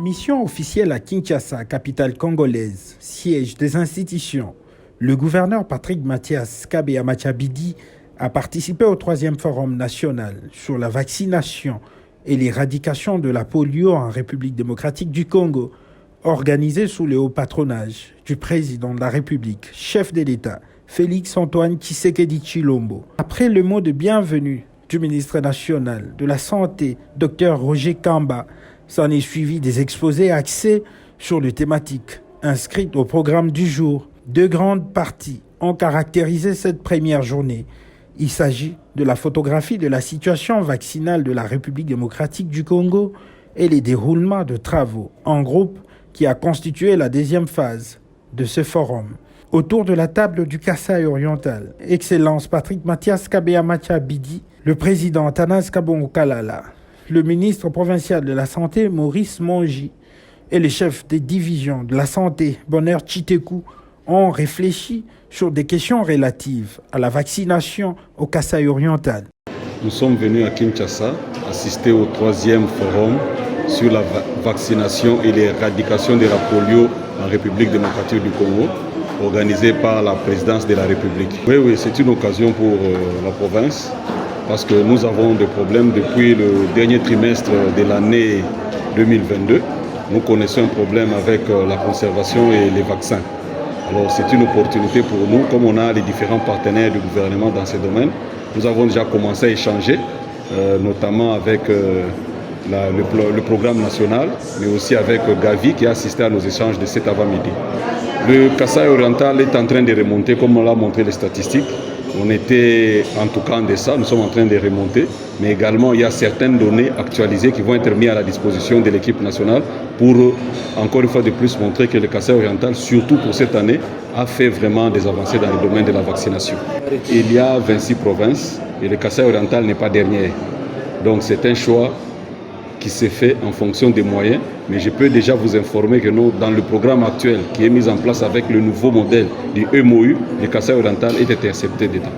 mission officielle à Kinshasa, capitale congolaise, siège des institutions, le gouverneur Patrick Mathias Kabeya Mathiabidi a participé au 3e Forum national sur la vaccination et l'éradication de la polio en République démocratique du Congo, organisé sous le haut patronage du président de la République, chef de l'État, Félix-Antoine Tshisekedi Tshilombo. Après le mot de bienvenue du ministre national de la Santé, Dr Roger Kamba, s'en est suivi des exposés axés sur les thématiques inscrites au programme du jour. Deux grandes parties ont caractérisé cette première journée. Il s'agit de la photographie de la situation vaccinale de la République démocratique du Congo et les déroulements de travaux en groupe qui a constitué la deuxième phase de ce forum. Autour de la table du Kasaï oriental, Excellence Patrick Mathias Kabeya Mathiabidi, le président Athanase Kabongo Kalala, le ministre provincial de la Santé Maurice Mongi et le chef des divisions de la Santé Bonheur Chitekou ont réfléchi sur des questions relatives à la vaccination au Kasaï oriental. Nous sommes venus à Kinshasa assister au 3e forum sur la vaccination et l'éradication de la polio en République démocratique du Congo, organisé par la présidence de la République. Oui, c'est une occasion pour la province parce que nous avons des problèmes depuis le dernier trimestre de l'année 2022. Nous connaissons un problème avec la conservation et les vaccins. Alors c'est une opportunité pour nous, comme on a les différents partenaires du gouvernement dans ces domaines. Nous avons déjà commencé à échanger, notamment avec le programme national, mais aussi avec Gavi qui a assisté à nos échanges de cet avant-midi. Le Kasaï oriental est en train de remonter, comme on l'a montré les statistiques. On était en tout cas en deçà, nous sommes en train de remonter, mais également il y a certaines données actualisées qui vont être mises à la disposition de l'équipe nationale pour encore une fois de plus montrer que le Kasaï oriental, surtout pour cette année, a fait vraiment des avancées dans le domaine de la vaccination. Il y a 26 provinces et le Kasaï oriental n'est pas dernier. Donc c'est un choix qui s'est fait en fonction des moyens, mais je peux déjà vous informer que nous, dans le programme actuel qui est mis en place avec le nouveau modèle du MOU, le Kasaï oriental est intercepté dedans.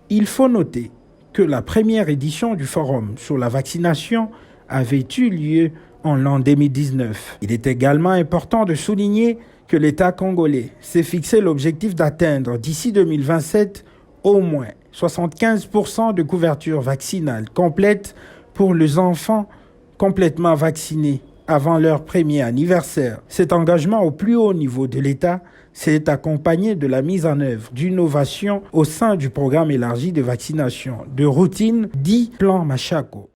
Il faut noter que la première édition du forum sur la vaccination avait eu lieu en l'an 2019. Il est également important de souligner que l'État congolais s'est fixé l'objectif d'atteindre d'ici 2027 au moins 75% de couverture vaccinale complète pour les enfants complètement vaccinés avant leur premier anniversaire. Cet engagement au plus haut niveau de l'État s'est accompagné de la mise en œuvre d'innovations au sein du programme élargi de vaccination de routine dit Plan Machako.